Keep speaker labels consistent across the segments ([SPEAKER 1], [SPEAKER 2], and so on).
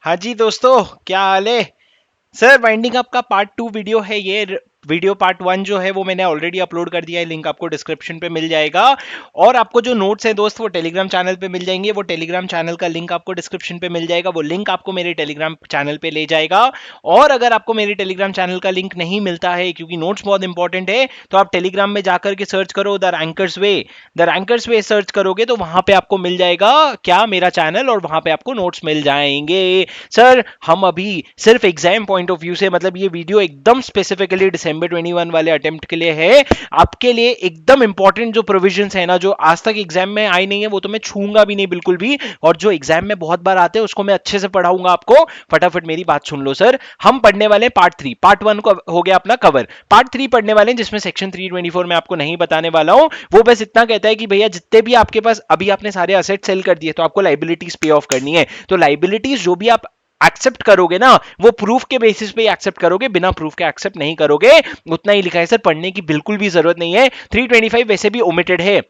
[SPEAKER 1] हाँ जी दोस्तों, क्या हाल है। सर वाइंडिंग अप का पार्ट 2 वीडियो है ये। वीडियो पार्ट 1 जो है वो मैंने ऑलरेडी अपलोड कर दिया है, लिंक आपको डिस्क्रिप्शन पे मिल जाएगा। और आपको जो नोट्स हैं दोस्त वो टेलीग्राम चैनल पे मिल जाएंगे। वो टेलीग्राम चैनल का लिंक आपको डिस्क्रिप्शन पे मिल जाएगा। वो लिंक आपको मेरे टेलीग्राम चैनल पे ले जाएगा। और अगर आपको मेरे टेलीग्राम चैनल का लिंक नहीं मिलता है क्योंकि नोट्स बहुत इंपॉर्टेंट है, तो आप टेलीग्राम में जाकर के सर्च करो the rankers way. The rankers way search करोगे तो वहां पे आपको मिल जाएगा क्या, मेरा चैनल, और वहां पे आपको नोट्स मिल जाएंगे। सर हम अभी सिर्फ एग्जाम पॉइंट ऑफ व्यू से, मतलब ये वीडियो एकदम स्पेसिफिकली दिसंबर 21 वाले अटेम्प्ट के लिए है। आपके लिए एकदम इंपॉर्टेंट जो प्रोविजंस है ना, जो आज तक एग्जाम में आई नहीं है, वो तो मैं छूंगा भी नहीं बिल्कुल भी। और जो एग्जाम में बहुत बार आते हैं उसको मैं अच्छे से पढ़ाऊंगा आपको। फटाफट मेरी बात सुन लो सर। हम पढ़ने वाले पार्ट 3, पार्ट 1 को हो गया अपना कवर। पार्ट 3 पढ़ने वाले हैं जिसमें सेक्शन 324 में आपको नहीं बताने वाला हूं। वो बस इतना कहता है कि भैया जितने भी आपके पास, अभी आपने सारे असेट सेल कर दिए तो आपको लाइबिलिटीज पे ऑफ करनी है। तो लाइबिलिटीज जो भी आप एक्सेप्ट करोगे ना, वो प्रूफ के बेसिस पे एक्सेप्ट करोगे, बिना प्रूफ के एक्सेप्ट नहीं करोगे। उतना ही लिखा है सर, पढ़ने की बिल्कुल भी जरूरत नहीं है। 325 वैसे भी ओमिटेड है।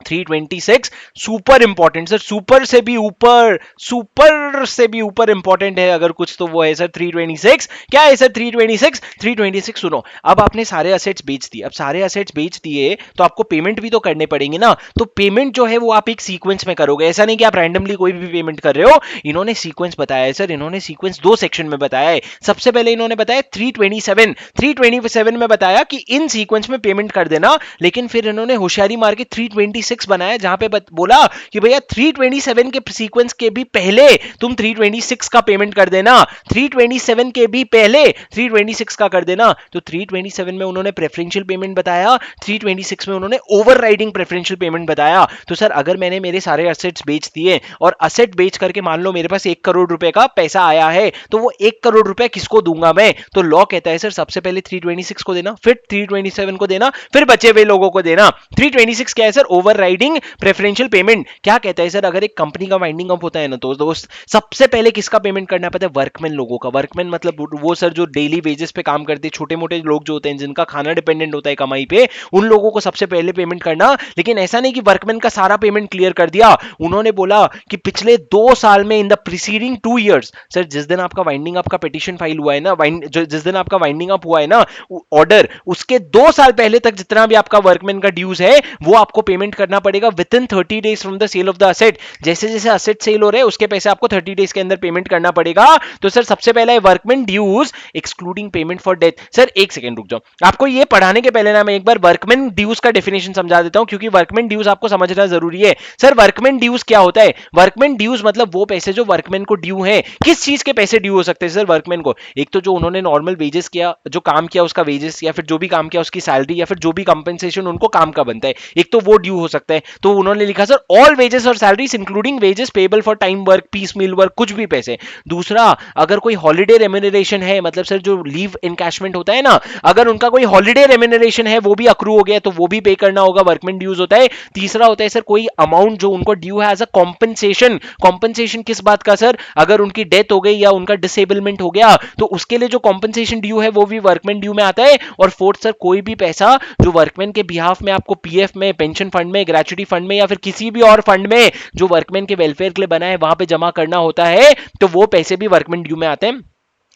[SPEAKER 1] 326 सुपर इंपॉर्टेंट सर, सुपर से भी ऊपर, सुपर से भी ऊपर इंपॉर्टेंट है अगर कुछ तो वो है सर 326। क्या है सर 326? 326 सुनो, अब आपने सारे असेट्स बेच दिए। अब सारे असेट्स बेच दिए तो आपको पेमेंट भी तो करने पड़ेंगे ना। तो पेमेंट जो है वो आप एक सीक्वेंस में करोगे, ऐसा नहीं कि आप रैंडमली कोई भी पेमेंट कर रहे हो। इन्होंने सीक्वेंस बताया है सर, इन्होंने सीक्वेंस 2 सेक्शन में बताया है। सबसे पहले इन्होंने बताया 327 में बताया कि इन सीक्वेंस में पेमेंट कर देना। लेकिन फिर इन्होंने होशियारी मार के 326 बनाया, जहां पे बोला कि भैया 327 के सीक्वेंस के भी पहले तुम 326 का पेमेंट कर देना। 327 के भी पहले 326 का कर देना। तो 327 में उन्होंने प्रेफरेंशियल पेमेंट बताया, 326 में उन्होंने ओवरराइडिंग प्रेफरेंशियल पेमेंट बताया। तो सर अगर मैंने मेरे सारे असेट्स बेच दिए और असेट बेच करके मान लो मेरे पास 1 करोड़ रुपए का पैसा आया है, तो वो 1 करोड़ रुपए किसको दूंगा मैं? तो लॉ कहता है सर सबसे पहले 326 को देना, फिर 327 को देना, फिर बचे हुए लोगों को देना। 326 क्या है sir? Over riding preferential payment. क्या कहता है सर, अगर एक कंपनी का वाइंडिंग अप होता है ना तो दोस्त, सबसे पहले किसका पेमेंट करना पड़ता है? वर्कमैन लोगों का। वर्कमैन मतलब वो सर जो डेली वेजेस पे काम करते हैं, छोटे मोटे लोग जो होते हैं जिनका खाना डिपेंडेंट होता है कमाई पे, उन लोगों को सबसे पहले पेमेंट करना। लेकिन ऐसा नहीं कि वर्कमैन का सारा पेमेंट क्लियर कर दिया। उन्होंने बोला कि पिछले 2 साल में, in the preceding 2 years, sir जिस दिन आपका वाइंडिंग अप का पिटीशन फाइल हुआ है ना, जिस दिन आपका वाइंडिंग अप हुआ है ना ऑर्डर, उसके 2 साल पहले तक जितना भी आपका वर्कमैन का ड्यूज है वो आपको पेमेंट करना पड़ेगा within 30 days from the sale of the asset. जैसे जैसे असेट सेल हो रहे हैं उसके पैसे आपको 30 डेज के अंदर पेमेंट करना पड़ेगा। तो सर सबसे पहला है workman dues excluding payment for death. Sir एक सेकंड रुक जाओ, आपको ये पढ़ाने के पहले ना मैं एक बार वर्कमैन ड्यूज का डेफिनेशन समझा देता हूं, क्योंकि वर्कमैन ड्यूज आपको समझना जरूरी है। सर वर्कमैन ड्यूज क्या होता है? वर्कमैन ड्यूज मतलब वो पैसे जो वर्कमैन को ड्यू है। किस चीज के पैसे ड्यू हो सकते हैं सर वर्कमैन को? एक तो जो उन्होंने नॉर्मल वेजेस किया, जो काम किया उसका वेजेस, या फिर जो भी काम किया उसकी सैलरी, या फिर जो भी कंपनसेशन उनको काम का बनता है, एक तो वो ड्यू हो सकता है। तो उन्होंने लिखा सर ऑल वेजेस और salaries including wages payable for time work, piece meal work, कुछ भी पैसे। दूसरा, अगर कोई हॉलिडे रेम्यूनरेशन है, मतलब सर जो लीव एनकैशमेंट होता है ना, अगर उनका कोई हॉलिडे रेम्यूनरेशन है वो भी अक्रू हो गया तो वो भी पे करना होगा, वर्कमैन ड्यूज होता है। तीसरा होता है सर कोई अमाउंट जो उनको ड्यू है एज अ कॉम्पनसेशन। कॉम्पनसेशन किस बात का सर? अगर उनकी डेथ हो गई या उनका डिसेबलमेंट हो गया तो उसके लिए जो कॉम्पनसेशन ड्यू है वो भी वर्कमैन ड्यू में आता है। और फोर्थ सर, कोई भी पैसा जो वर्कमैन के बिहाफ में आपको पीएफ में, पेंशन फंड में, ग्रेचुटी फंड में, या फिर किसी भी और फंड में जो वर्कमैन के वेलफेयर के लिए बना है वहां पे जमा करना होता है, तो वो पैसे भी वर्कमैन ड्यू में आते हैं।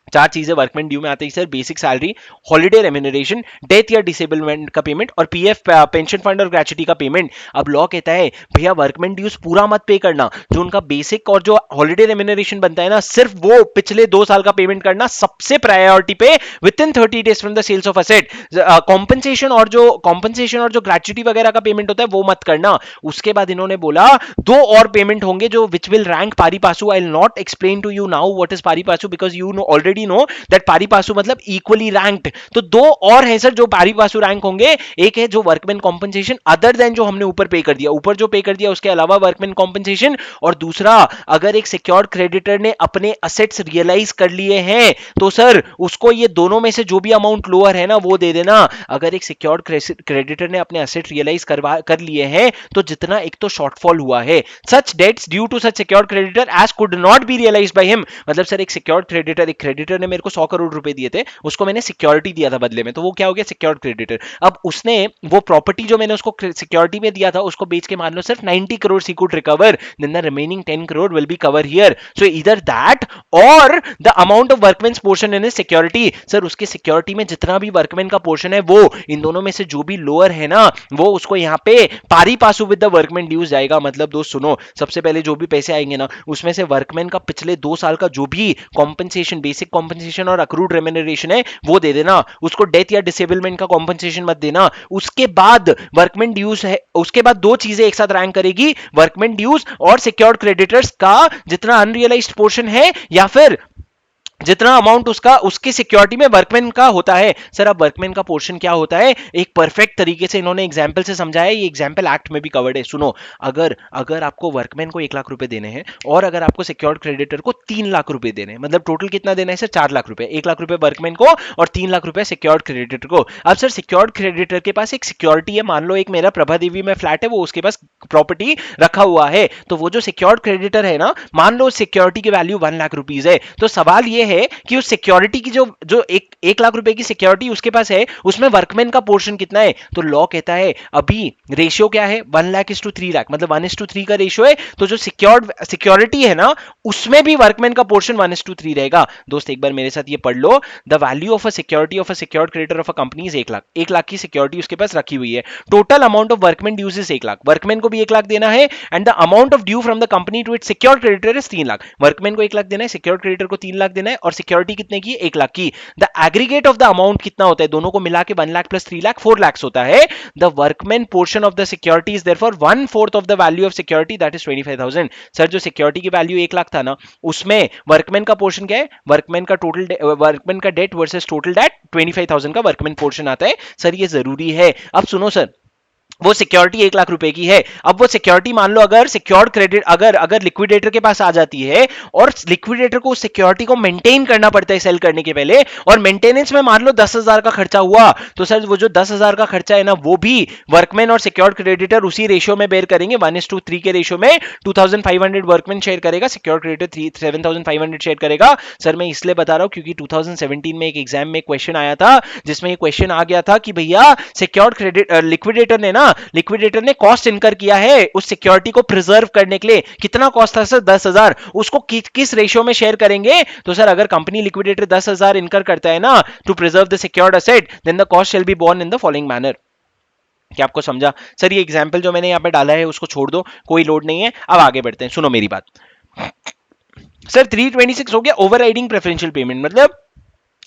[SPEAKER 1] 4 चीजें वर्कमैन ड्यू में आती है sir: basic salary, holiday remuneration, death या डिसेबलमेंट का पेमेंट, और पीएफ, पेंशन फंड और ग्रेचुटी का पेमेंट। अब लॉ कहता है भैया वर्कमैन ड्यूज पूरा मत पे करना, जो उनका बेसिक और जो हॉलिडे रेम्यूनरेशन बनता है ना, सिर्फ वो पिछले 2 साल का पेमेंट करना सबसे प्रायोरिटी पे within 30 days from the sales of asset. Compensation और जो ग्रेचुटी वगैरह का पेमेंट होता है वो मत करना। उसके बाद इन्होंने बोला 2 और पेमेंट होंगे जो विच will rank pari passu. I will not explain to you now what is pari passu because you know already know that pari passu मतलब इक्वली रैंक्ड। तो 2 और हैं सर जो पारी पासु रैंक होंगे। एक है जो वर्कमैन कॉम्पनसेशन अदर देन जो हमने ऊपर पे कर दिया, ऊपर जो पे कर दिया उसके अलावा वर्कमैन कॉम्पनसेशन। और दूसरा, अगर एक सिक्योर्ड क्रेडिटर ने अपने असेट्स रियलाइज कर लिए हैं तो सर उसको ये दोनों में से जो भी अमाउंट लोअर है ना वो दे देना। अगर एक सिक्योर्ड क्रेडिटर ने अपने असेट रियलाइज कर लिए हैं तो जितना एक तो शॉर्टफॉल हुआ है, such debts due to such secured creditor as could not be realized by him. मतलब सर एक सिक्योर्ड क्रेडिटर, एक क्रेडिटर ने मेरे को 100 करोड़ रुपए दिए थे, उसको मैंने सिक्योरिटी दिया था बदले में, तो वो क्या हो गया? Secured creditor. अब उसने वो प्रॉपर्टी जो मैंने उसको सिक्योरिटी में दिया था उसको बेच के मान लो सिर्फ 90 करोड़ ही could recover, then the remaining 10 crore will be cover here. So either that or the amount of workman portion in security. Sir उसके सिक्योरिटी में जितना भी वर्कमैन का पोर्शन है वो इन दोनों में से जो भी लोअर है ना वो उसको यहाँ पे पारी पासु विद द वर्कमैन ड्यूज जाएगा। मतलब दोस्त सुनो, सबसे पहले जो भी पैसे आएंगे ना उसमें से वर्कमैन का पिछले 2 साल का जो भी कॉम्पनसेशन, बेसिक कॉम्पनसेशन और अक्रूड रेम्यूनरेशन है वो दे देना, उसको डेथ या डिसेबलमेंट का कॉम्पनसेशन मत देना। उसके बाद वर्कमैन ड्यूज है, उसके बाद दो चीजें एक साथ रैंक करेगी, वर्कमैन ड्यूज और सिक्योर्ड क्रेडिटर्स का जितना अनरियलाइज्ड पोर्शन है या फिर जितना अमाउंट उसका उसकी सिक्योरिटी में वर्कमैन का होता है। सर अब वर्कमैन का पोर्शन क्या होता है एक परफेक्ट तरीके से इन्होंने एग्जांपल से समझाया, ये एग्जांपल एक्ट में भी कवर्ड है। सुनो, अगर अगर आपको वर्कमैन को 1 लाख रुपए देने हैं और अगर आपको सिक्योर्ड क्रेडिटर को 3 लाख रुपए देने हैं, मतलब टोटल कितना देना है सर 4 लाख रुपए, 1 लाख रुपए वर्कमैन को और 3 लाख रुपए सिक्योर्ड क्रेडिटर को। अब सर सिक्योर्ड क्रेडिटर के पास एक सिक्योरिटी है, मान लो एक मेरा प्रभा देवी में फ्लैट है, वो उसके पास प्रॉपर्टी रखा हुआ है, तो वो जो सिक्योर्ड क्रेडिटर है ना, मान लो सिक्योरिटी की वैल्यू 1 लाख रुपीज है, तो सवाल ये है कि उस सिक्योरिटी की जो जो एक लाख रुपए की सिक्योरिटी उसके पास है उसमें वर्कमैन का पोर्शन कितना है। तो लॉ कहता है अभी रेशियो क्या है 1 लाख/3 लाख, मतलब 1:3 का रेशियो है, तो जो सिक्योरिटी है ना उसमें भी वर्कमैन का पोर्शन 1:3 रहेगा। दोस्त एक बार मेरे साथ ये पढ़ लो, the value of a security of a secured creditor of a company is 1 lakh. 1 lakh की सिक्योरिटी उसके पास रखी हुई है, total amount of workman dues is 1 lakh, workman को भी 1 लाख देना है and the amount of due from the company to its secured creditor is 3 lakh. Workman को 1 लाख देना है, सिक्योर्ड क्रेडिटर को 3 लाख देना है और सिक्योरिटी कितने की 1 लाख की। The aggregate of the amount कितना होता है दोनों को मिला के 1 लाख प्लस 3 लाख 4 लाख होता है। The workman portion of the security is therefore 1/4 of the value of security that is 25,000। Sir जो सिक्योरिटी की वैल्यू 1 लाख था ना उसमें वर्कमैन का पोर्शन क्या है, वर्कमैन का टोटल वर्कमैन का डेट वर्सेस टोटल डेट 25,000 का वर्कमैन पोर्शन आता है। सर ये जरूरी है। अब सुनो सर, वो सिक्योरिटी 1 लाख रुपए की है, अब वो सिक्योरिटी मान लो अगर सिक्योर्ड क्रेडिट अगर लिक्विडेटर के पास आ जाती है और लिक्विडेटर को उस सिक्योरिटी को मेंटेन करना पड़ता है सेल करने के पहले, और मेंटेनेंस में मान लो 10,000 का खर्चा हुआ, तो सर वो जो 10,000 का खर्चा है ना वो भी वर्कमैन और सिक्योर्ड क्रेडिटर उसी रेशियो में बेयर करेंगे, 1:3 के रेशियो में। 2,500 वर्कमैन शेयर करेगा, सिक्योर्ड क्रेडिटर 7,500 शेयर करेगा। सर मैं इसलिए बता रहा हूं क्योंकि 2017 में एक एग्जाम में क्वेश्चन आया था जिसमें ये क्वेश्चन आ गया था कि भैया सिक्योर्ड क्रेडिट लिक्विडेटर ने ना लिक्विडेटर ने कॉस्ट इनकर किया है उस सिक्योरिटी को प्रिजर्व करने के लिए, कितना कॉस्ट था सर 10,000, उसको किस रेशियो में शेयर करेंगे। तो सर अगर कंपनी लिक्विडेटर 10,000 इनकर करता है ना to preserve the secured asset, then the cost shall be borne in the following manner. क्या आपको समझा सर? ये एग्जांपल जो मैंने यहां पे डाला है उसको छोड़ दो, कोई लोड नहीं है। अब आगे बढ़ते हैं, सुनो मेरी बात। सर 326 हो गया ओवरराइडिंग प्रेफरेंशियल पेमेंट, मतलब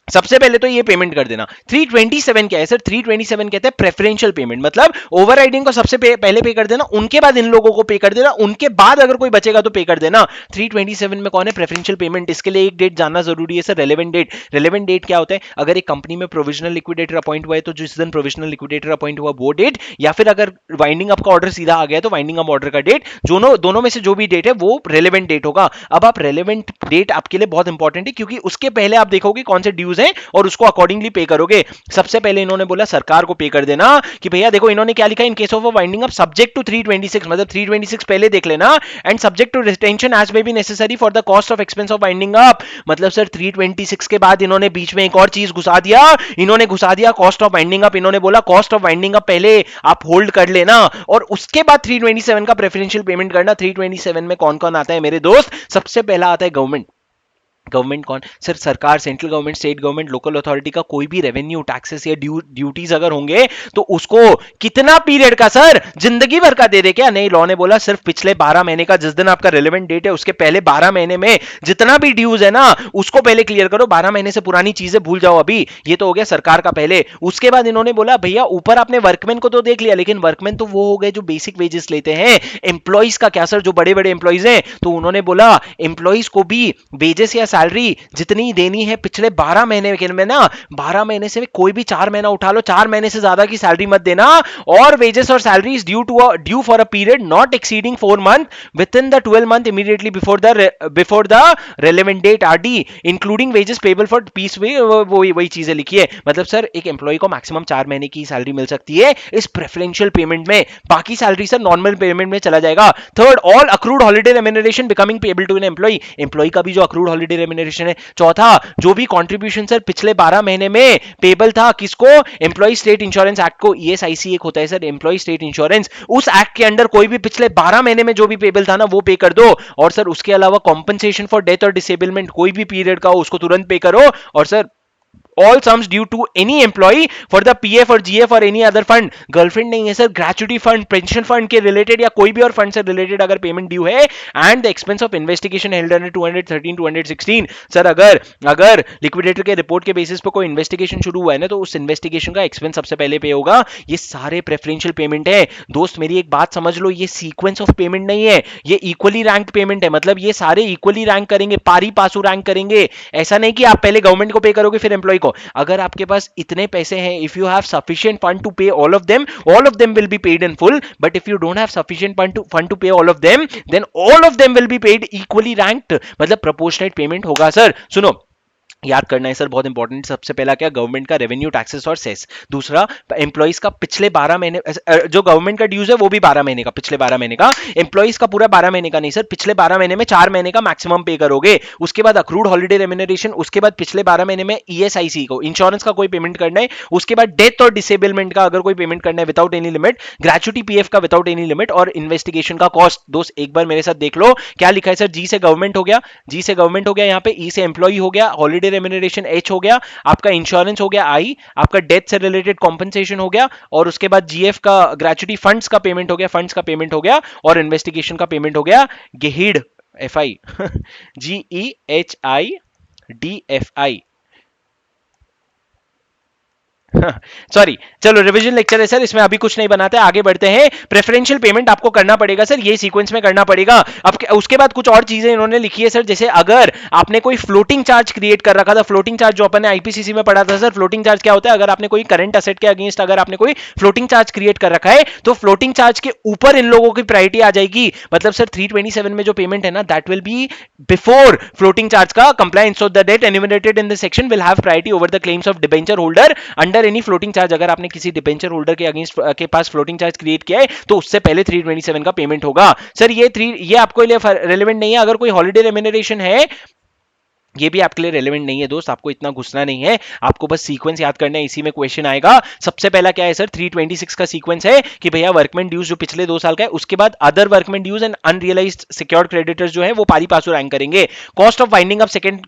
[SPEAKER 1] सबसे पहले तो ये पेमेंट कर देना। 327 क्या है सर? 327 कहते हैं प्रेफरेंशियल पेमेंट, मतलब ओवरराइडिंग को सबसे पहले पे कर देना, उनके बाद इन लोगों को पे कर देना, उनके बाद अगर कोई बचेगा तो पे कर देना। 327 में कौन है प्रेफरेंशियल पेमेंट? इसके लिए एक डेट जानना जरूरी है sir, relevant date. Relevant date क्या होता है? अगर एक कंपनी में प्रोविजनल लिक्विडेटर अपॉइंट हुआ है तो जिस दिन प्रोविजनल लिक्विडेटर अपॉइंट हुआ वो डेट, या फिर अगर वाइंडिंग अप का ऑर्डर सीधा आ गया तो वाइंडिंग अप ऑर्डर का डेट, दोनों में से जो भी डेट है वो रेलेवेंट डेट होगा। अब आप रेलेवेंट डेट आपके लिए बहुत इंपॉर्टेंट है क्योंकि उसके पहले आप देखोगे कौन से ड्यूज हैं और उसको अकॉर्डिंगली पे करोगे। सबसे पहले इन्होंने बोला सरकार को पे कर देना कि भैया देखो इन्होंने क्या लिखा, in case of winding up subject to 326, मतलब 326 पहले देख लेना, and subject to retention as may be necessary for the cost of expense of winding up. मतलब सर 326 के बाद इन्होंने बीच में एक और चीज घुसा दिया, इन्होंने घुसा दिया कॉस्ट ऑफ वाइंडिंग अप। इन्होंने बोला कॉस्ट ऑफ वाइंडिंग अप पहले आप होल्ड कर लेना और उसके बाद 327 का प्रेफरेंशियल पेमेंट करना। 327 में कौन कौन आता है मेरे दोस्त? सबसे पहला आता है गवर्नमेंट। गवर्नमेंट कौन सर? सरकार, central government, state government, local authority का कोई भी रेवेन्यू टैक्सेस या ड्यूटीज अगर होंगे तो उसको कितना पीरियड का सर? जिंदगी भर का दे दे क्या? नहीं, लॉ ने बोला सिर्फ पिछले 12 महीने का, जिस दिन आपका रिलेवेंट डेट है उसके पहले 12 महीने में जितना भी ड्यूज है ना उसको पहले क्लियर करो। 12 महीने से पुरानी चीजें भूल जाओ अभी। ये तो हो गया सरकार का पहले। उसके बाद इन्होंने बोला भैया ऊपर आपने वर्कमैन को तो देख लिया, लेकिन वर्कमैन तो वो हो गए जो बेसिक वेजेस लेते हैं। एम्प्लॉइज का क्या सर? जो बड़े बड़े एम्प्लॉइज हैं, तो उन्होंने बोला एम्प्लॉइज को भी वेजेस या सैलरी जितनी देनी है पिछले 12 महीने के में ना, 12 महीने से कोई भी 4 महीना उठा लो, 4 महीने से ज्यादा की सैलरी मत देना। और वेजेस और salary is due for a period not exceeding 4 month within the 12 month immediately before the relevant date RD including wages payable for piece. वही चीजें लिखी है। मतलब सर एक एम्प्लॉय को मैक्सिमम 4 महीने की सैलरी मिल सकती है इस प्रेफरेंशियल पेमेंट में, बाकी सैलरी सर नॉर्मल पेमेंट में चला जाएगा। Third, all accrued holiday remuneration becoming payable to an employee. Employee का भी जो अक्रूड हॉलिडे रेम्यूनरेशन है। चौथा, जो भी कंट्रीब्यूशन सर पिछले 12 महीने में पेबल था किसको, एम्प्लॉय स्टेट इंश्योरेंस एक्ट को, ईएसआईसी एक होता है सर एम्प्लॉय स्टेट इंश्योरेंस, उस एक्ट के अंडर कोई भी पिछले 12 महीने में जो भी पेबल था ना वो पे कर दो। और सर उसके अलावा कॉम्पनसेशन फॉर डेथ और डिसेबलमेंट कोई भी पीरियड का हो उसको तुरंत पे करो। और sir all sums due to any employee for the PF और GF और any other fund, गर्लफ्रेंड नहीं है sir, gratuity fund, pension fund के रिलेटेड या कोई भी और फंड से रिलेटेड अगर पेमेंट ड्यू है, and the expense of investigation held under 213 216, sir अगर लिक्विडेटर के रिपोर्ट के बेसिस पर कोई इन्वेस्टिगेशन शुरू हुआ है ना तो उस इन्वेस्टिगेशन का एक्सपेंस सबसे पहले पे होगा। ये सारे प्रेफरेंशियल पेमेंट है दोस्त, मेरी एक बात समझ लो, ये सीक्वेंस ऑफ पेमेंट नहीं है, ये इक्वली रैंक पेमेंट है, मतलब ये सारे इक्वली रैंक करेंगे, पारी पासू रैंक करेंगे। ऐसा नहीं कि आप पहले गवर्नमेंट को पे करोगे फिर एम्प्लॉय को। अगर आपके पास इतने पैसे हैं, if you have sufficient fund to pay all of them will be paid in full, but if you don't have sufficient fund to pay all of them, then all of them will be paid equally ranked, मतलब proportionate payment होगा। Sir सुनो, याद करना है sir, बहुत important. सबसे पहला क्या, गवर्नमेंट का रेवेन्यू, टैक्सेस और सेस। दूसरा, एम्प्लॉइज का पिछले 12 महीने, जो गवर्नमेंट का ड्यूज है वो भी 12 महीने का, पिछले 12 महीने का। एम्प्लॉइज का पूरा 12 महीने का नहीं सर, पिछले 12 महीने में 4 महीने का मैक्सिमम पे करोगे। उसके बाद अक्रूड हॉलिडे रेम्यूनरेशन, उसके बाद पिछले 12 महीने में ईएसआईसी को, इंश्योरेंस का कोई पेमेंट करना है, उसके बाद डेथ और डिसेबलमेंट का अगर कोई पेमेंट करना है without any limit, gratuity PF का विदाउट एनी लिमिट, और इन्वेस्टिगेशन का कॉस्ट। दोस्त एक बार मेरे साथ देख लो क्या लिखा है सर, जी से गवर्नमेंट हो गया, जी से गवर्नमेंट हो गया, यहाँ पे ई से एम्प्लॉई हो गया, हॉलिडे रेम्यूनरेशन एच हो गया, आपका इंश्योरेंस हो गया आई, आपका डेथ से रिलेटेड कॉम्पनसेशन हो गया, और उसके बाद जीएफ का ग्रेचुटी फंड्स का पेमेंट हो गया, फंड्स का पेमेंट हो गया, और इन्वेस्टिगेशन का पेमेंट हो गया। गेहिड एफ आई GEHIDFI, सॉरी, चलो रिवीजन लेक्चर है सर, इसमें अभी कुछ नहीं बनाते, आगे बढ़ते हैं। प्रेफरेंशियल पेमेंट आपको करना पड़ेगा सर, ये सीक्वेंस में करना पड़ेगा। अब उसके बाद कुछ और चीजें इन्होंने लिखी है सर, जैसे अगर आपने कोई फ्लोटिंग चार्ज क्रिएट कर रखा था, फ्लोटिंग चार्ज जो अपन ने आईपीसीसी में पढ़ा था सर, फ्लोटिंग चार्ज क्या होता है, अगर आपने कोई करंट असेट के अगेंस्ट अगर आपने कोई फ्लोटिंग चार्ज क्रिएट कर रखा है तो फ्लोटिंग चार्ज के ऊपर इन लोगों की प्रायोरिटी आ जाएगी। मतलब सर 327 में जो पेमेंट है ना, that will be before floating charge का compliance, so the debt enumerated in this section will have priority over the claims of debenture holder under any floating charge. अगर आपने किसी डिबेंचर होल्डर के against के पास floating charge create किया है तो उससे पहले 327 का पेमेंट होगा। सर ये आपको लिए रेलेवेंट नहीं है। अगर कोई हॉलिडे रेम्यूनरेशन है, ये भी आपके लिए रेलेवेंट नहीं है दोस्त, आपको इतना घुसना नहीं है, आपको बस सीक्वेंस याद करना है, इसी में क्वेश्चन आएगा। सबसे पहला क्या है सर, 326 का सीक्वेंस है कि भैया वर्कमैन ड्यूज जो पिछले 2 साल का है, उसके बाद other workman dues and unrealised secured creditors जो है वो पारी पासू रैंक करेंगे। Cost of winding up second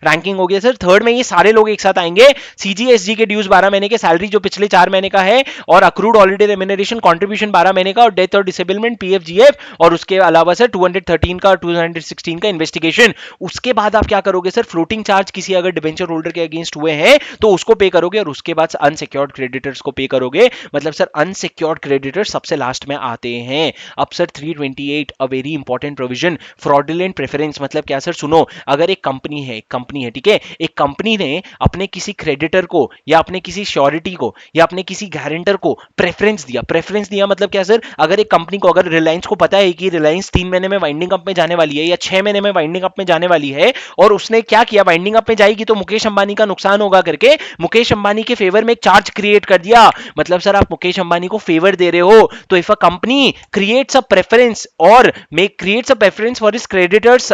[SPEAKER 1] ranking हो गया सर। थर्ड में ये सारे लोग एक साथ आएंगे, सीजीएसजी के ड्यूज 12 महीने के, सैलरी जो पिछले 4 महीने का है, और अक्रूड हॉलिडे रेम्यूनरेशन कॉन्ट्रीब्यूशन 12 महीने का, और डेथ और डिसेबलमेंट पीएफ जीएफ, और उसके अलावा सर 213 का और 216 का इन्वेस्टिगेशन। उसके बाद आप क्या करोगे सर, फ्लोटिंग चार्ज किसी अगर डिबेंचर होल्डर के अगेंस्ट हुए हैं तो उसको पे करोगे, और उसके बाद अनसिक्योर्ड क्रेडिटर्स को पे करोगे। मतलब सर अनसिक्योर्ड क्रेडिटर्स सबसे लास्ट में आते हैं। अब सर 328 अ very important provision, fraudulent preference. मतलब क्या सर, सुनो, अगर एक कंपनी है ठीक है, एक कंपनी ने अपने किसी क्रेडिटर को या अपने किसी श्योरिटी को या अपने किसी गारंटर को प्रेफरेंस दिया मतलब क्या सर, अगर एक कंपनी को, अगर रिलायंस को पता है कि रिलायंस 3 महीने में वाइंडिंग अप में जाने वाली है या 6 महीने में वाइंडिंग अप में जाने वाली है, और उसने क्या किया, वाइंडिंग अप में जाएगी तो मुकेश अंबानी का नुकसान होगा करके मुकेश अंबानी के फेवर में एक चार्ज क्रिएट कर दिया। मतलब सर आप मुकेश अंबानी को फेवर दे रहे हो। तो if a company creates a preference or creates a preference for his creditors,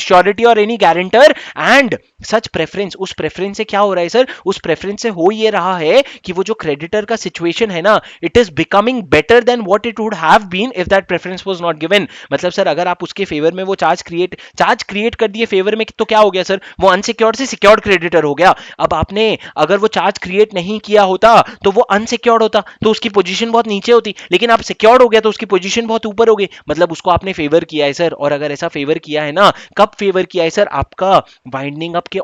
[SPEAKER 1] surety or any guarantor, and such preference, उस प्रेफरेंस से क्या हो रहा है सर, उस प्रेफरेंस से हो ये रहा है कि वो जो क्रेडिटर का सिचुएशन है ना, it is becoming better than what it would have been if that preference was not given. मतलब सर अगर आप उसके फेवर में वो चार्ज क्रिएट कर दिए फेवर में, तो क्या हो गया सर, वो अनसिक्योर्ड से सिक्योर्ड क्रेडिटर हो गया। अब आपने अगर वो चार्ज क्रिएट नहीं किया होता तो वो अनसिक्योर्ड होता, तो उसकी पोजीशन बहुत नीचे होती, लेकिन आप सिक्योर्ड हो गया तो उसकी पोजीशन बहुत ऊपर हो गई। मतलब उसको आपने फेवर किया है सर। और अगर ऐसा फेवर किया है ना, कब फेवर किया है सर, आपका वाइंडिंग अप का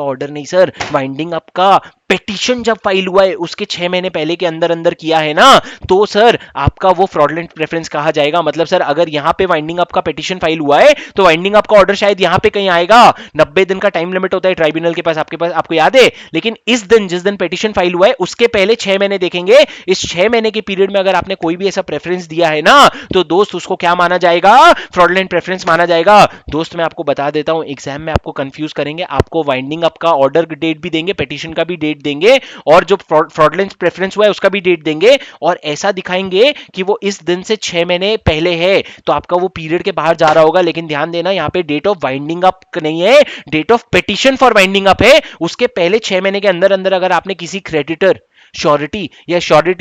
[SPEAKER 1] ऑर्डर नहीं सर, वाइंडिंग अप का पेटिशन जब फाइल हुआ है उसके 6 महीने पहले के अंदर किया है ना, तो सर आपका वो फ्रॉडलेंट प्रेफरेंस कहा जाएगा। मतलब सर अगर यहां पे वाइंडिंग अप का पेटिशन फाइल हुआ है तो वाइंडिंग अप का ऑर्डर शायद यहां पे कहीं आएगा। 90 दिन का टाइम लिमिट होता है ट्राइब्यूनल के पास, आपको याद है। लेकिन जिस दिन पेटिशन फाइल हुआ है उसके पहले 6 महीने देखेंगे। इस 6 महीने के पीरियड में अगर आपने कोई भी ऐसा प्रेफरेंस दिया है ना, तो दोस्त उसको क्या माना जाएगा, फ्रॉडलेंट प्रेफरेंस माना जाएगा। दोस्त मैं आपको बता देता हूं, एग्जाम में आपको कंफ्यूज करेंगे, आपको वाइंडिंग अप का ऑर्डर डेट भी देंगे, पेटिशन का भी डेट डेट देंगे, और जो फ्रॉडलेंस प्रेफरेंस हुआ है उसका भी डेट देंगे, और ऐसा दिखाएंगे कि वो इस दिन से 6 महीने पहले है, तो आपका वो पीरियड के बाहर जा रहा होगा। लेकिन ध्यान देना, यहाँ पे डेट ऑफ वाइंडिंग अप नहीं है, date of petition for winding up है। उसके पहले 6 महीने के अंदर अंदर अगर आपने किसी क्रेडिटर श्योरिटी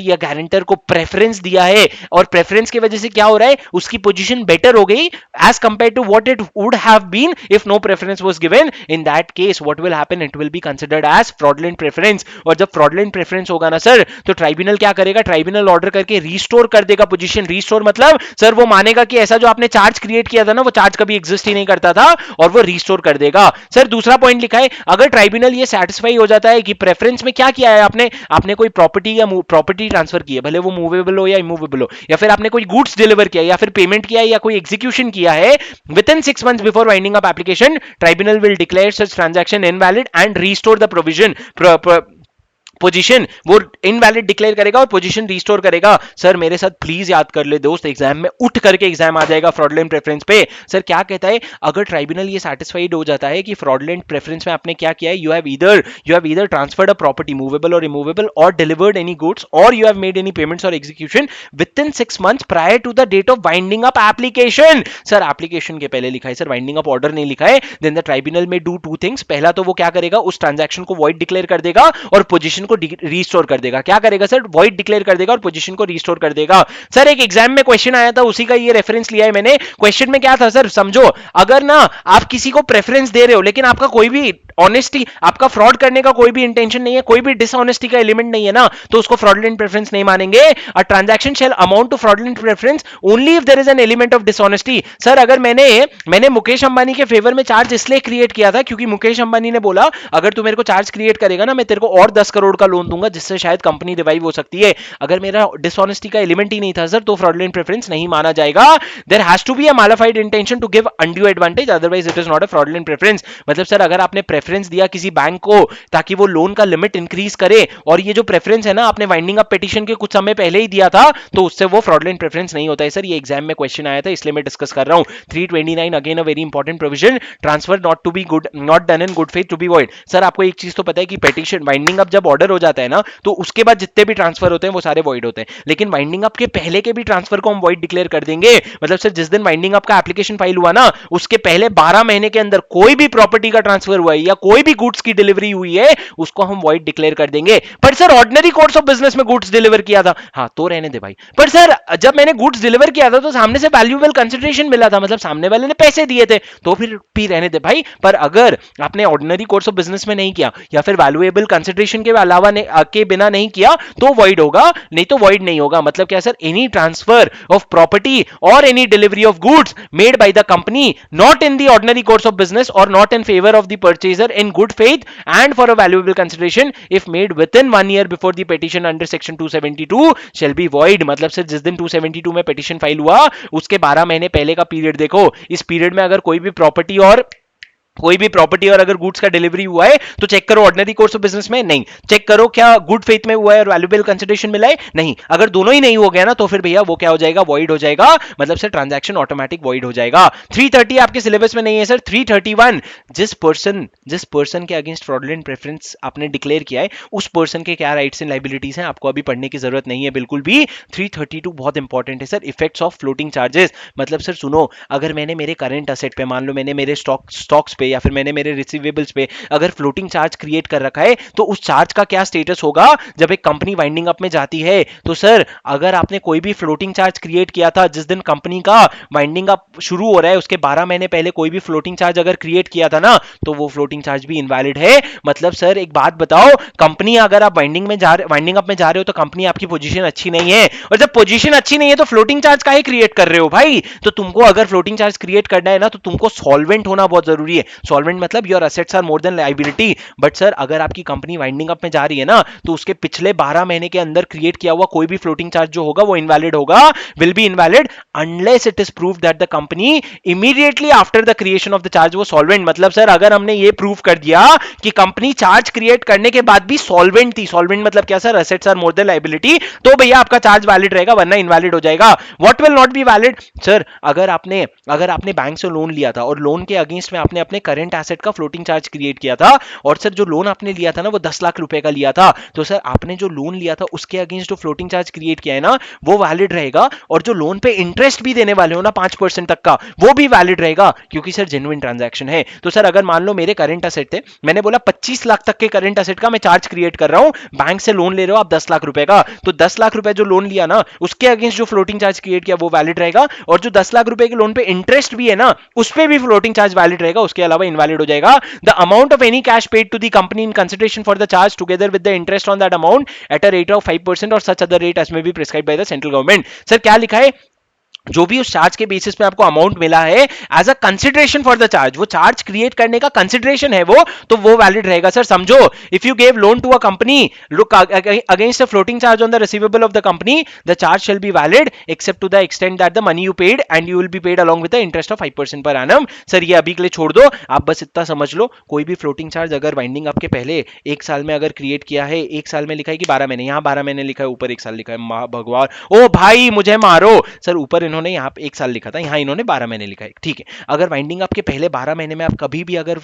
[SPEAKER 1] या गारंटर को प्रेफरेंस दिया है, और प्रेफरेंस की वजह से क्या हो रहा है, उसकी पोजीशन बेटर हो गई as compare to what it would have been if no preference was given, in that case what will happen, it will be considered as fraudulent preference. और जब फ्रॉडलेंट प्रेफरेंस होगा ना सर, तो tribunal क्या करेगा, tribunal order करके restore कर देगा पोजीशन। रीस्टोर मतलब सर वो मानेगा कि ऐसा जो आपने चार्ज क्रिएट किया था ना, वो चार्ज कभी एग्जिस्ट ही नहीं करता था, और वो रीस्टोर कर देगा। सर दूसरा पॉइंट लिखा है, अगर ट्राइब्यूनल ये सेटिस्फाई हो जाता है कि प्रेफरेंस में क्या किया है आपने, आपने कोई प्रॉपर्टी ट्रांसफर की है, भले वो मूवेबल हो या इमूवेबल हो, या फिर आपने कोई गुड्स डिलीवर किया है, या फिर पेमेंट किया है, या कोई एग्जीक्यूशन किया है, with in 6 months before winding up application, tribunal will declare such transaction invalid and restore the provision position, वो इनवैलिड डिक्लेयर करेगा और पोजीशन रीस्टोर करेगा। सर मेरे साथ प्लीज याद कर ले दोस्त, एग्जाम में उठ करके एग्जाम आ जाएगा फ्रॉडलेंट प्रेफरेंस पे। सर क्या कहता है, अगर ट्राइब्यूनल ये सेटिस्फाइड हो जाता है कि फ्रॉडलेंट प्रेफरेंस में आपने क्या किया है, you have either transferred a property movable or immovable, or delivered any goods, or you have made any payments or execution within 6 months prior to the date of winding up application. Sir application के पहले लिखा है sir, winding up order नहीं लिखा है। Then the tribunal में do 2 things, पहला तो वो क्या करेगा, उस ट्रांजैक्शन को वॉइड डिक्लेयर कर देगा और पोजीशन को रीस्टोर कर देगा। क्या करेगा सर, वॉइड डिक्लेयर कर देगा और पोजीशन को रीस्टोर कर देगा। सर एक एग्जाम में क्वेश्चन आया था, उसी का ये रेफरेंस लिया है मैंने। क्वेश्चन में क्या था सर, समझो, अगर ना आप किसी को प्रेफरेंस दे रहे हो, लेकिन आपका कोई भी ऑनेस्टी, आपका फ्रॉड करने का कोई भी इंटेंशन नहीं है, कोई भी डिसऑनेस्टी का एलिमेंट नहीं है ना, तो उसको फ्रॉडलेंट प्रेफरेंस नहीं मानेंगे। A transaction shall amount to fraudulent preference only if there is an element of dishonesty. Sir अगर मैंने मुकेश अंबानी के फेवर में चार्ज इसलिए क्रिएट किया था क्योंकि मुकेश अंबानी ने बोला अगर तू मेरे को चार्ज क्रिएट करेगा ना, मैं तेरे को और 10 करोड़ का लोन दूंगा, जिससे शायद कंपनी रिवाइव हो सकती है। अगर मेरा डिसऑनेस्टी का एलिमेंट ही नहीं था सर, तो फ्रॉडलेंट प्रेफरेंस नहीं माना जाएगा। There has to be a mala fide intention to give undue advantage, otherwise it is not a fraudulent preference. मतलब सर अगर आपने प्रेफरेंस दिया किसी बैंक को ताकि वो लोन का लिमिट इंक्रीज करे, और ये जो प्रेफरेंस है ना आपने वाइंडिंग अप पिटीशन के कुछ समय पहले ही दिया था, तो उससे वो फ्रॉडलेंट प्रेफरेंस नहीं होता है। सर ये एग्जाम में क्वेश्चन आया था, इसलिए मैं डिस्कस कर रहा हूं। 329 again a very important provision, transfer not to be good, not done in good faith to be void. Sir आपको एक चीज तो पता है कि पिटीशन वाइंडिंग अप जब ऑर्डर हो जाता है ना, तो उसके बाद जितने भी ट्रांसफर होते हैं वो सारे वॉइड होते हैं, लेकिन वाइंडिंग अप के पहले के भी ट्रांसफर को हम वॉइड डिक्लेयर कर देंगे। मतलब सर जिस दिन वाइंडिंग अप का एप्लीकेशन फाइल हुआ ना, उसके पहले 12 महीने के अंदर कोई भी प्रॉपर्टी का ट्रांसफर हुआ है या कोई भी गुड्स की डिलीवरी हुई है, उसको हम वॉइड डिक्लेयर कर देंगे। पर sir ordinary course of business में गुड्स डिलीवर किया था, हाँ तो रहने दे भाई। पर सर जब मैंने गुड्स डिलीवर किया था तो सामने से वैल्यूएबल कंसिडरेशन मिला था, मतलब सामने वाले ने पैसे दिए थे, तो फिर भी रहने दे भाई। पर अगर आपने ऑर्डिनरी कोर्स ऑफ बिजनेस में नहीं किया या फिर वैल्यूएबल कंसिडरेशन के अलावा के बिना नहीं किया, तो वॉइड होगा, नहीं तो वॉइड नहीं होगा। मतलब क्या sir, any transfer of property or any delivery of goods made by the company not in the ordinary course of business or not in favour of the purchaser in good faith and for a valuable consideration if made within 1 year before the petition under section 272 shall be void। मतलब सिर्फ जिस दिन 272 में petition file हुआ उसके 12 महीने पहले का पीरियड देखो, इस पीरियड में अगर कोई भी प्रॉपर्टी और अगर गुड्स का डिलीवरी हुआ है तो चेक करो ऑर्डिनरी कोर्स ऑफ बिजनेस में, नहीं चेक करो क्या गुड फेथ में हुआ है और वैल्यूएबल कंसिडरेशन मिला है, नहीं। अगर दोनों ही नहीं हो गया ना, तो फिर भैया वो क्या हो जाएगा, वॉइड हो जाएगा। मतलब सर ट्रांजैक्शन ऑटोमेटिक वॉइड हो जाएगा। 330 आपके सिलेबस में नहीं है सर। 331 जिस पर्सन के अगेंस्ट फ्रॉडलेंट प्रेफरेंस आपने डिक्लेयर किया है, उस पर्सन के क्या राइट्स एंड लायबिलिटीज हैं, आपको अभी पढ़ने की जरूरत नहीं है बिल्कुल भी। 332 बहुत इंपॉर्टेंट है sir, effects of floating charges. मतलब सर सुनो, अगर मैंने मेरे करंट असेट पे, मान लो मैंने मेरे स्टॉक्स पे या फिर मैंने मेरे रिसीवेबल्स पे अगर फ्लोटिंग चार्ज क्रिएट कर रखा है, तो उस चार्ज का क्या स्टेटस होगा जब एक कंपनी वाइंडिंग अप में जाती है। तो सर अगर आपने कोई भी फ्लोटिंग चार्ज क्रिएट किया था जिस दिन कंपनी का वाइंडिंग अप शुरू हो रहा है, उसके 12 महीने पहले कोई भी फ्लोटिंग चार्ज अगर क्रिएट किया था ना, तो वो फ्लोटिंग चार्ज भी इनवैलिड है। मतलब सर एक बात बताओ, कंपनी अगर आप वाइंडिंग अप में जा रहे हो तो कंपनी आपकी पोजीशन अच्छी नहीं है, और जब पोजीशन अच्छी नहीं है तो फ्लोटिंग चार्ज काहे क्रिएट कर रहे हो भाई। तो तुमको अगर फ्लोटिंग चार्ज क्रिएट करना है ना, तो तुमको सॉल्वेंट होना बहुत जरूरी है। सॉल्वेंट मतलब your assets are more than liability. But sir अगर आपकी कंपनी वाइंडिंग अप में जा रही है ना, तो उसके पिछले 12 महीने के अंदर क्रिएट किया हुआ कोई भी फ्लोटिंग चार्ज जो होगा वो इनवैलिड होगा, will be invalid unless it is proved that the company immediately after the creation of the charge वो सॉल्वेंट। मतलब सर अगर हमने ये प्रूव कर दिया कि कंपनी चार्ज क्रिएट करने के बाद भी सॉल्वेंट थी, सॉल्वेंट मतलब क्या sir, assets are more than liability, तो भैया आपका चार्ज वैलिड रहेगा, वरना इनवैलिड हो जाएगा। What will not be valid sir, अगर आपने बैंक से लोन लिया था और लोन के अगेंस्ट में आपने अपने आपने करंट एसेट का फ्लोटिंग चार्ज क्रिएट किया था, और सर जो लोन आपने लिया था ना वो 10 लाख रुपए का लिया था, तो सर आपने जो लोन लिया था उसके अगेंस्ट जो फ्लोटिंग चार्ज क्रिएट किया है ना वो वैलिड रहेगा, और जो लोन पे इंटरेस्ट भी देने वाले हो ना 5% तक का, वो भी वैलिड रहेगा, क्योंकि सर जेन्युइन ट्रांजैक्शन है। तो सर अगर मान लो मेरे करंट एसेट थे, मैंने बोला 25 लाख तक के करंट एसेट का मैं चार्ज क्रिएट कर रहा हूं, बैंक से लोन ले रहे हो आप 10 लाख रुपए का, तो 10 लाख रुपए जो लोन लिया ना उसके अगेंस्ट जो फ्लोटिंग चार्ज क्रिएट किया वो वैलिड रहेगा, और जो 10 लाख रुपए के लोन पे इंटरेस्ट भी है ना उस पे भी फ्लोटिंग चार्ज वैलिड रहेगा, उसके अलावा इनवैलिड हो जाएगा। The amount of any cash paid to the company in consideration for the charge together with the interest on that amount at a rate of 5% और such other rate as may be prescribed by the central government. Sir क्या लिखा है, जो भी उस charge के basis पे आपको अमाउंट मिला है as a consideration for the charge, वो चार्ज क्रिएट करने का कंसिडरेशन है वो, तो वो वैलिड रहेगा। सर समझो, if you gave loan to a company, look against the floating charge on the receivable of the company, the charge shall be valid except to the extent that the money you paid and you will be paid along with the interest of 5% per annum. Sir ये अभी के लिए छोड़ दो, आप बस इतना समझ लो, कोई भी फ्लोटिंग चार्ज अगर वाइंडिंग आपके पहले एक साल में अगर क्रिएट किया है, एक साल में लिखा है कि 12 महीने, यहाँ 12 महीने लिखा है, ऊपर एक साल लिखा है, भगवान ओ भाई मुझे मारो, सर ऊपर इन्होंने यहाँ पे एक साल लिखा था, यहाँ इन्होंने 12 महीने लिखा है, ठीक है। अगर वाइंडिंग आपके पहले 12 महीने में आप कभी भी अगर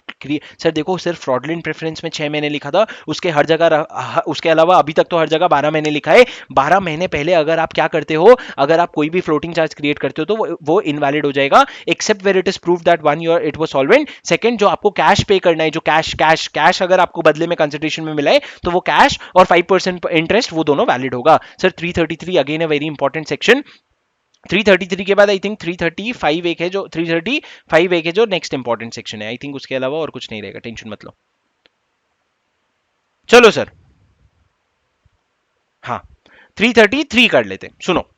[SPEAKER 1] सर देखो सिर्फ फ्रॉडलेंट प्रेफरेंस में 6 महीने लिखा था, उसके हर जगह उसके अलावा अभी तक तो हर जगह 12 महीने लिखा है। 12 महीने पहले अगर आप क्या करते हो, अगर आप कोई भी फ्लोटिंग चार्ज क्रिएट करते हो तो वो इनवैलिड हो जाएगा, except where it is proof that one year it was solvent. Second, जो आपको कैश पे करना है, जो कैश अगर आपको बदले में कंसिडरेशन में मिला है तो वो कैश और 5% इंटरेस्ट वो दोनों वैलिड होगा। Sir 333 again a very important section. 333 के बाद आई थिंक 335 एक है, जो 335 एक है जो नेक्स्ट इंपॉर्टेंट सेक्शन है, आई थिंक उसके अलावा और कुछ नहीं रहेगा, टेंशन मत लो। चलो सर, हाँ 333 कर लेते, सुनो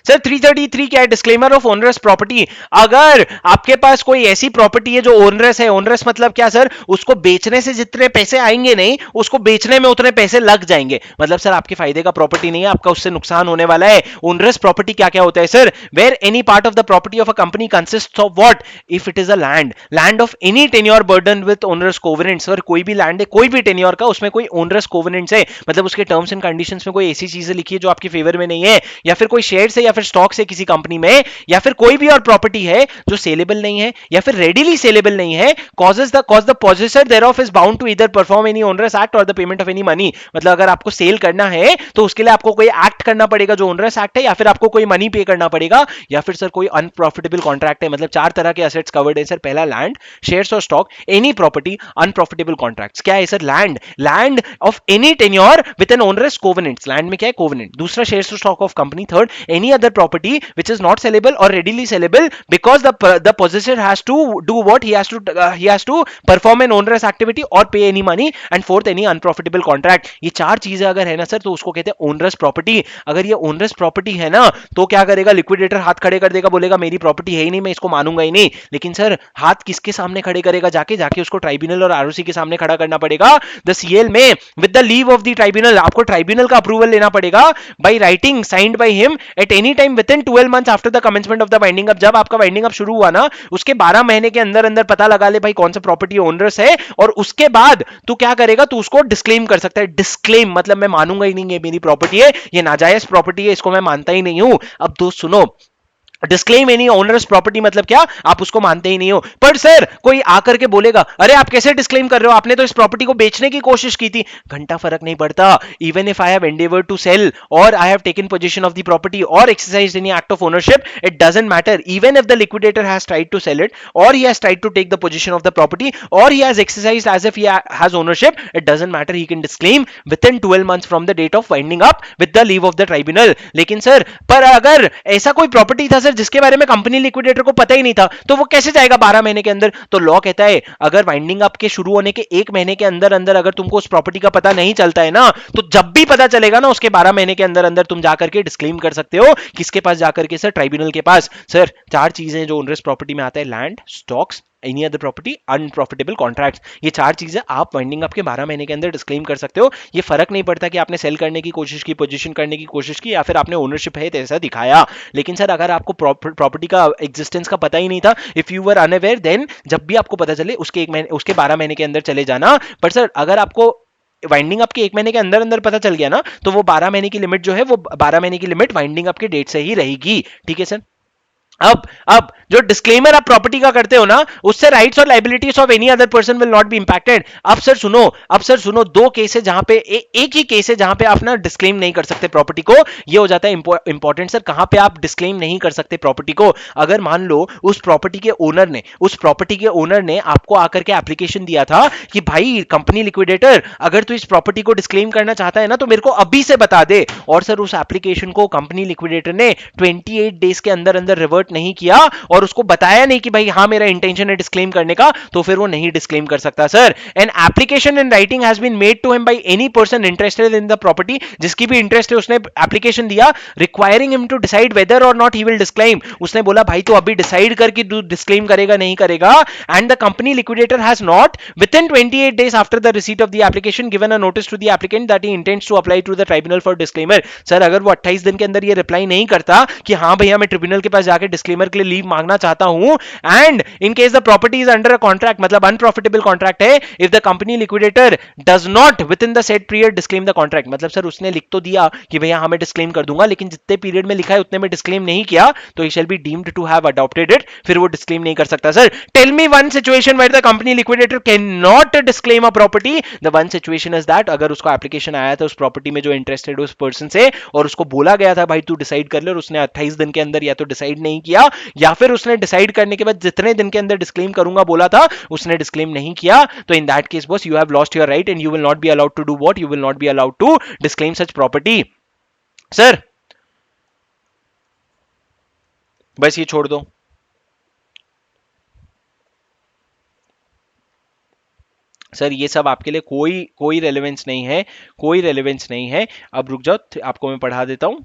[SPEAKER 1] सर 333 क्या है, डिस्क्लेमर ऑफ ओनरस प्रॉपर्टी। अगर आपके पास कोई ऐसी प्रॉपर्टी है जो ओनरस है, ओनरस मतलब क्या सर, उसको बेचने से जितने पैसे आएंगे नहीं, उसको बेचने में उतने पैसे लग जाएंगे, मतलब सर आपके फायदे का प्रॉपर्टी नहीं है, आपका उससे नुकसान होने वाला है। ओनरस प्रॉपर्टी क्या क्या होता है sir, where any part of the property of a company consist of what, if it is a land of any tenure burden with onerous covenants. Sir कोई भी लैंड है, कोई भी टेन्योर का, उसमें कोई ओनरस कोवेनेंट्स है, मतलब उसके टर्म्स एंड कंडीशंस में कोई ऐसी चीजें लिखी है जो आपके फेवर में नहीं है, या फिर कोई शेयर से या फिर स्टॉक से किसी कंपनी में, या फिर कोई भी और प्रॉपर्टी है जो सेलेबल नहीं है या फिर रेडीली सेलेबल नहीं है, cause the possessor thereof is bound to either perform any onerous act और the payment of any money. मतलब अगर आपको सेल करना है तो उसके लिए आपको कोई एक्ट करना पड़ेगा जो ओनरस एक्ट है, या फिर आपको कोई मनी पे करना पड़ेगा, या फिर सर कोई अनप्रॉफिटेबल कॉन्ट्रैक्ट है। मतलब 4 तरह के एसेट्स कवर्ड है सर, पहला लैंड, शेयर्स और stock, any property, unprofitable contracts. क्या है sir, land of any tenure with an onerous covenants, land में क्या है कोवेनेंट। दूसरा शेयर्स और stock of company. Third, any other property which is not sellable or readily sellable because the possessor has to do what, he has to perform an onerous activity or pay any money, and fourth any unprofitable contract। ये 4 चीजें अगर है ना sir तो उसको कहते हैं onerous property। अगर ये onerous property है ना तो क्या करेगा, लिक्विडेटर हाथ खड़े कर देगा, बोलेगा मेरी प्रॉपर्टी है ही नहीं, मैं इसको मानूंगा ही नहीं। लेकिन सर हाथ किसके सामने खड़े करेगा, जाके उसको ट्राइब्यूनल और आरओसी के सामने खड़ा करना पड़ेगा, द सीएल में, with the leave of the tribunal. आपको ट्राइब्यूनल का अप्रूवल लेना पड़ेगा, by writing signed by him at any time with in 12 months after the commencement of the winding up. जब आपका वाइंडिंग अप शुरू हुआ ना उसके 12 महीने के अंदर अंदर पता लगा ले भाई कौन सा प्रॉपर्टी ओनरस है, और उसके बाद तू क्या करेगा, तू उसको डिस्क्लेम कर सकता है। डिस्क्लेम मतलब मैं मानूंगा ही नहीं, ये मेरी प्रॉपर्टी है, ये नाजायज प्रॉपर्टी है, इसको मैं मानता ही नहीं हूं। अब दोस्त सुनो, डिस्क्लेम एनी ओनरस प्रॉपर्टी मतलब क्या, आप उसको मानते ही नहीं हो। पर सर कोई आकर के बोलेगा अरे आप कैसे डिस्क्लेम कर रहे हो, आपने तो इस प्रॉपर्टी को बेचने की कोशिश की थी। घंटा फर्क नहीं पड़ता, even if I have endeavoured to sell और I have taken possession of the property और exercised any act of ownership, it doesn't matter. Even if the liquidator has tried to sell it और he has tried to take the possession of the property और he has exercised as if he has ownership, it doesn't matter, he can disclaim within 12 months from the date of winding up with the leave of the tribunal. लेकिन sir पर अगर ऐसा कोई property था sir जिसके बारे में company liquidator को पता ही नहीं था, तो वो कैसे जाएगा 12 महीने के अंदर। तो लॉ कहता है अगर वाइंडिंग अप के शुरू होने के 1 महीने के अंदर अंदर अगर तुमको उस प्रॉपर्टी का पता नहीं चलता है ना, तो जब भी पता चलेगा ना उसके 12 महीने के अंदर अंदर तुम जाकर के डिस्क्लेम कर सकते हो। किसके पास जाकर के सर, ट्राइब्यूनल के पास। सर 4 चीजें जो ओनरस प्रॉपर्टी में आता है, land, stocks, any other property, unprofitable contracts. ये 4 चीजें आप वाइंडिंग अप के 12 महीने के अंदर डिस्क्लेम कर सकते हो। ये फर्क नहीं पड़ता कि आपने सेल करने की कोशिश की, पोजीशन करने की कोशिश की, या फिर आपने ओनरशिप है ऐसा दिखाया। लेकिन सर अगर आपको प्रॉपर्टी का एग्जिस्टेंस का पता ही नहीं था, if you were unaware, then जब भी आपको पता चले उसके 1 महीने, उसके 12 महीने के अंदर चले जाना। पर सर अगर आपको वाइंडिंग अप के 1 महीने के अंदर अंदर पता चल गया ना, तो वो 12 महीने की लिमिट जो है, वो 12 महीने की लिमिट वाइंडिंग अप के डेट से ही रहेगी। ठीक है सर, अब जो डिस्क्लेमर आप प्रॉपर्टी का करते हो ना, उससे राइट्स और liabilities of any other person will not B impacted. अब सर सुनो दो केस है जहां पे एक ही केस है जहां पे आप ना डिस्क्लेम नहीं कर सकते प्रॉपर्टी को। ये हो जाता है इंपॉर्टेंट सर, कहां पे आप डिस्क्लेम नहीं कर सकते प्रॉपर्टी को। अगर मान लो उस प्रॉपर्टी के ओनर ने आपको आकर के एप्लीकेशन दिया था कि भाई कंपनी लिक्विडेटर, अगर तू इस प्रॉपर्टी को डिस्क्लेम करना चाहता है ना तो मेरे को अभी से बता दे, और सर उस एप्लीकेशन को कंपनी लिक्विडेटर ने 28 डेज के अंदर अंदर रिवर्ट नहीं किया और उसको बताया नहीं कि भाई हाँ मेरा इंटेंशन है डिस्क्लेम करने का, तो फिर वो नहीं डिस्क्लेम कर सकता sir. An application in writing has been made to him by any person interested in the property, जिसकी भी इंटरेस्ट है उसने एप्लीकेशन दिया requiring him to decide whether or not he will disclaim. उसने बोला भाई तो अभी डिसाइड कर कि तू डिस्क्लेम करेगा नहीं करेगा, and the company liquidator has not with in 28 days after the receipt of the application given a notice to the applicant that he intends to apply to the tribunal for disclaimer। Sir अगर वो 28 दिन के अंदर ये reply नहीं करता कि हाँ भैया मैं ट्रिब्यूनल के पास जाके डिस्क्लेमर के लिए लीव मांगना चाहता हूं, and in case the property is under a contract, मतलब अनप्रॉफिटेबल कॉन्ट्रैक्ट है, if the company liquidator does not with in the set period disclaim the contract, मतलब सर उसने लिख तो दिया कि भैया हाँ मैं डिस्क्लेम कर दूंगा, लेकिन जितने पीरियड में लिखा है उतने में डिस्क्लेम नहीं किया, तो he shall be deemed to have adopted it, फिर वो डिस्क्लेम नहीं कर सकता sir. Tell me one situation where the company liquidator can not disclaim a property. The one situation is that अगर उसको एप्लीकेशन आया था उस प्रॉपर्टी में जो इंटरेस्टेड उस पर्सन से, और उसको बोला गया था भाई तू डिसाइड कर ले, और उसने 28 दिन के अंदर या तो डिसाइड नहीं किया, या फिर उसने डिसाइड करने के बाद जितने दिन के अंदर डिस्क्लेम करूंगा बोला था उसने डिस्क्लेम नहीं किया, तो in that case boss you have lost your right and you will not be allowed to do what, you will not be allowed to disclaim such property. Sir बस ये छोड़ दो। सर ये सब आपके लिए कोई कोई रेलेवेंस नहीं है, कोई रेलेवेंस नहीं है। अब रुक जाओ, आपको मैं पढ़ा देता हूं।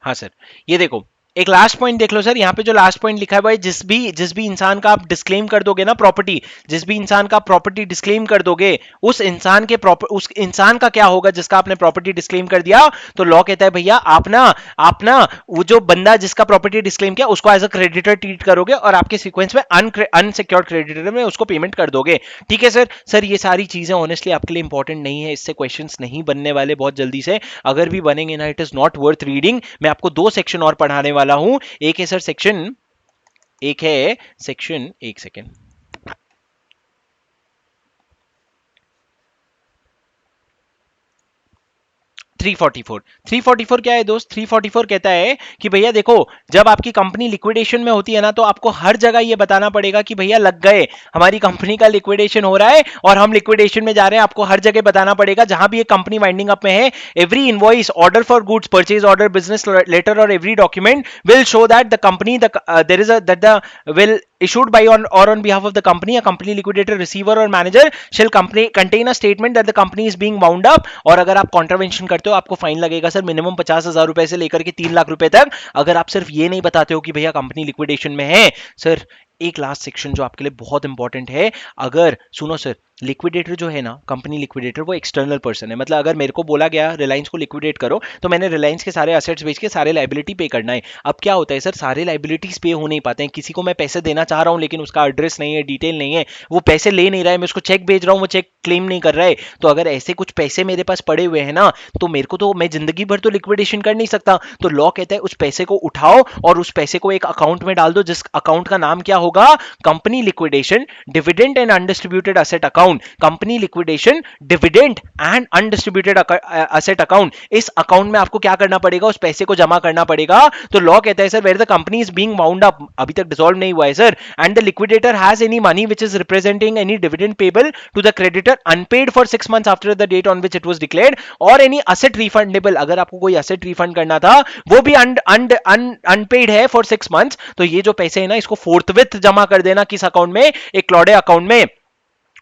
[SPEAKER 1] हाँ सर, ये देखो एक लास्ट पॉइंट देख लो सर, यहाँ पे जो लास्ट पॉइंट लिखा है भाई, जिस भी इंसान का आप डिस्क्लेम कर दोगे ना प्रॉपर्टी, जिस भी इंसान का प्रॉपर्टी डिस्क्लेम कर दोगे, उस इंसान का क्या होगा जिसका आपने प्रॉपर्टी डिस्क्लेम कर दिया, तो लॉ कहता है भैया आप ना वो जो बंदा जिसका प्रॉपर्टी डिस्क्लेम किया उसको एज अ क्रेडिटर ट्रीट करोगे और आपके सीक्वेंस में अनसिक्योर्ड क्रेडिटर में उसको पेमेंट कर दोगे। ठीक है सर। सर ये सारी चीजें ऑनेस्टली आपके लिए इंपॉर्टेंट नहीं है, इससे क्वेश्चंस नहीं बनने वाले बहुत जल्दी से, अगर भी बनेंगे ना it is not worth reading. मैं आपको दो सेक्शन और पढ़ाने वाला हूं, एक है सर सेक्शन, एक है सेक्शन, एक सेकेंड, 344 क्या है दोस्त, 344 कहता है कि भैया देखो जब आपकी कंपनी लिक्विडेशन में होती है ना तो आपको हर जगह ये बताना पड़ेगा कि भैया लग गए, हमारी कंपनी का लिक्विडेशन हो रहा है और हम लिक्विडेशन में जा रहे हैं। आपको हर जगह बताना पड़ेगा जहां भी ये कंपनी वाइंडिंग अप में है, every invoice, order for goods, purchase order, business letter और every document will show that the company there is that the will issued by on behalf of the company, a company liquidator, receiver or manager shall contain a statement that the company is being wound up। और अगर आप contravention करते हो आपको fine लगेगा sir minimum 50,000 रुपए से लेकर के 3 लाख रुपए तक, अगर आप सिर्फ ये नहीं बताते हो कि भैया कंपनी लिक्विडेशन में है। सर एक लास्ट सेक्शन जो आपके लिए बहुत इंपॉर्टेंट है, अगर सुनो सर, लिक्विडेटर जो है ना, कंपनी लिक्विडेटर, वो एक्सटर्नल पर्सन है, मतलब अगर मेरे को बोला गया रिलायंस को लिक्विडेट करो तो मैंने रिलायंस के सारे असेट्स बेच के सारे लाइबिलिटी पे करना है। अब क्या होता है सर, सारे लाइबिलिटीज पे हो नहीं पाते हैं, किसी को मैं पैसे देना चाह रहा हूं लेकिन उसका एड्रेस नहीं है, डिटेल नहीं है, वो पैसे ले नहीं रहा है, मैं उसको चेक भेज रहा हूं वो चेक क्लेम नहीं कर रहा है, तो अगर ऐसे कुछ पैसे मेरे पास पड़े हुए हैं ना तो मेरे को तो, मैं जिंदगी भर तो लिक्विडेशन कर नहीं सकता। तो लॉ कहता है उस पैसे को उठाओ और उस पैसे को एक अकाउंट में डाल दो, जिस अकाउंट का नाम क्या होगा, company liquidation dividend and undistributed asset account, company liquidation dividend and undistributed asset account. इस अकाउंट में आपको क्या करना पड़ेगा, उस पैसे को जमा करना पड़ेगा। तो लॉ कहता है sir where the company is being wound up, अभी तक डिसॉल्व नहीं हुआ है sir, and the liquidator has any money which is representing any dividend payable to the creditor unpaid for 6 months after the date on which it was declared, और any asset refundable, अगर आपको कोई asset refund करना था वो भी unpaid है for 6 months, तो ये जो पैसे है ना इसको फोर्थविथ जमा कर देना किस अकाउंट में, एक क्लॉडे अकाउंट में।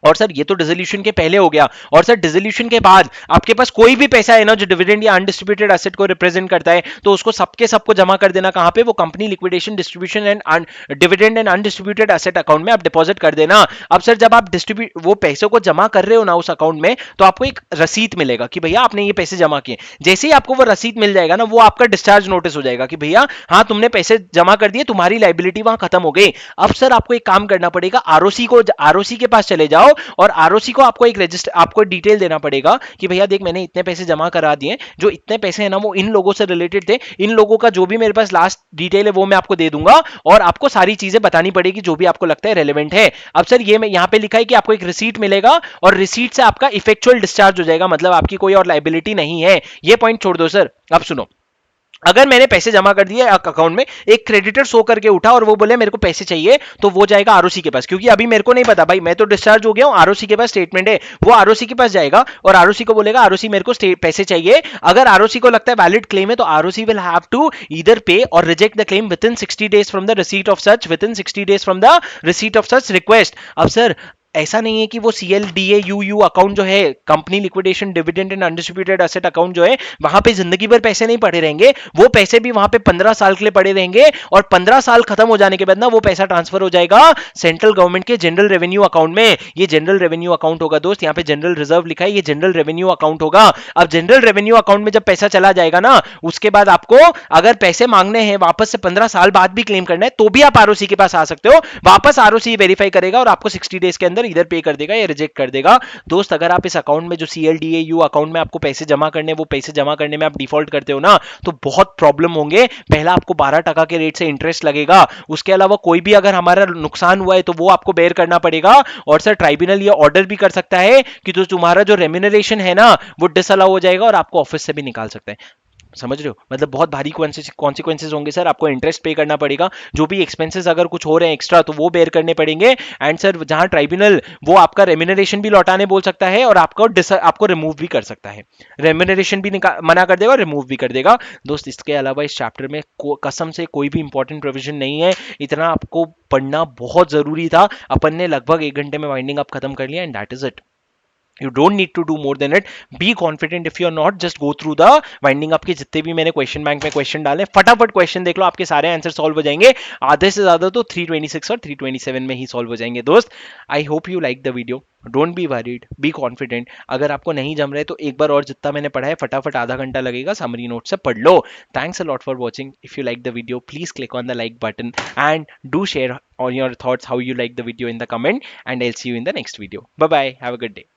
[SPEAKER 1] और सर ये तो डिसोल्यूशन के पहले हो गया, और सर डिसोल्यूशन के बाद आपके पास कोई भी पैसा है ना जो डिविडेंड या अनडिस्ट्रीब्यूटेड एसेट को रिप्रेजेंट करता है, तो उसको सबको जमा कर देना कहां पे, वो company liquidation distribution and dividend and undistributed asset account में आप डिपॉजिट कर देना। अब सर जब आप वो पैसों को जमा कर रहे हो ना उस अकाउंट में, तो आपको एक रसीद मिलेगा कि भैया आपने ये पैसे जमा किए। जैसे ही आपको वो रसीद मिल जाएगा ना, वो आपका डिस्चार्ज नोटिस हो जाएगा कि भैया हाँ तुमने पैसे जमा कर दिए, तुम्हारी लाइबिलिटी वहां खत्म हो गई। अब सर आपको एक काम करना पड़ेगा, आरओसी के पास चले जाओ जाओ और आरओसी को आपको एक रजिस्टर, आपको डिटेल देना पड़ेगा कि भैया देख मैंने इतने पैसे जमा करा दिए, जो इतने पैसे है ना वो इन लोगों से रिलेटेड थे, इन लोगों का जो भी मेरे पास लास्ट डिटेल है वो मैं आपको दे दूंगा, और आपको सारी चीजें बतानी पड़ेगी जो भी आपको लगता है रेलेवेंट है। अब सर ये मैं यहाँ पे लिखा है कि आपको एक रिसीट मिलेगा और रिसीट से आपका इफेक्चुअल डिस्चार्ज हो जाएगा, मतलब आपकी कोई और लाइबिलिटी नहीं है। ये पॉइंट छोड़ दो सर। अब सुनो, अगर मैंने पैसे जमा कर दिए अकाउंट में, एक क्रेडिटर शो करके उठा और वो बोले मेरे को पैसे चाहिए, तो वो जाएगा आरओसी के पास, क्योंकि अभी मेरे को नहीं पता भाई, मैं तो डिस्चार्ज हो गया हूं, आरओसी के पास स्टेटमेंट है, वो आरओसी के पास जाएगा और आरओसी को बोलेगा आरओसी मेरे को पैसे चाहिए। अगर आरओसी को लगता है वैलिड क्लेम है तो ROC will have to either pay or reject the claim within 60 days from the receipt of such, within 60 days from the receipt of such request. अब सर ऐसा नहीं है कि वो CLDAUU अकाउंट जो है, company liquidation dividend and undistributed asset account जो है, वहां पे जिंदगी भर पैसे नहीं पड़े रहेंगे, वो पैसे भी वहां पे 15 साल के लिए पड़े रहेंगे, और 15 साल खत्म हो जाने के बाद ना वो पैसा ट्रांसफर हो जाएगा सेंट्रल गवर्नमेंट के जनरल रेवेन्यू अकाउंट में। ये जनरल रेवेन्यू अकाउंट होगा दोस्त, यहाँ पे जनरल रिजर्व लिखा है, ये जनरल रेवेन्यू अकाउंट होगा। अब जनरल रेवेन्यू अकाउंट में जब पैसा चला जाएगा ना, उसके बाद आपको अगर पैसे मांगने हैं वापस से 15 साल बाद भी क्लेम करना है, तो भी आप आरओसी के पास आ सकते हो, वापस आरओसी वेरीफाई करेगा और आपको 60 डेज के अंदर इधर पे कर देगा, रिजेक्ट कर देगा। दोस्त अगर आप इस अकाउंट में जो CLDAU अकाउंट में आपको पैसे जमा करने, वो पैसे जमा करने में आप डिफॉल्ट करते हो ना, तो बहुत प्रॉब्लम होंगे। पहला आपको 12% के रेट से इंटरेस्ट लगेगा, उसके अलावा कोई भी अगर हमारा नुकसान हुआ है तो वो आपको बेयर करना पड़ेगा, और सर ट्राइब्यूनल ये ऑर्डर भी कर सकता है कि तो तुम्हारा जो रेम्यूनरेशन है ना वो डिसअलाउ हो जाएगा और आपको ऑफिस से भी निकाल सकते हैं। समझ रहे हो, मतलब बहुत भारी कॉन्सिक्वेंसेज होंगे सर, आपको इंटरेस्ट पे करना पड़ेगा, जो भी एक्सपेंसेस अगर कुछ हो रहे हैं एक्स्ट्रा तो वो बेयर करने पड़ेंगे। एंड सर जहां ट्राइब्यूनल वो आपका रेम्यूनरेशन भी लौटाने बोल सकता है और आपको रिमूव भी कर सकता है, रेम्यूनरेशन भी मना कर देगा और रिमूव भी कर देगा। दोस्त इसके अलावा इस चैप्टर में कसम से कोई भी इंपॉर्टेंट प्रोविजन नहीं है, इतना आपको पढ़ना बहुत जरूरी था, अपन ने लगभग 1 घंटे में वाइंडिंग अप खत्म कर लिया, and that is it. You don't need to do more than it. Be confident if you're not. Just go through the winding up के जितने भी मैंने क्वेश्चन बैंक में क्वेश्चन डाले, फटाफट क्वेश्चन देख लो, आपके सारे आंसर सॉल्व हो जाएंगे, आधे से ज्यादा तो 326 और 327 में ही सॉल्व हो जाएंगे। दोस्त I hope you like the video, don't be worried, be confident. अगर आपको नहीं जम रहा है तो एक बार और जितना मैंने पढ़ा है फटाफट आधा घंटा लगेगा, समरी नोट से पढ़ लो। Thanks a lot for watching. If you like the video please click on the like button and do share on your thoughts how you like the video in the comment, and I'll see you in the next video. Bye bye, have a good day.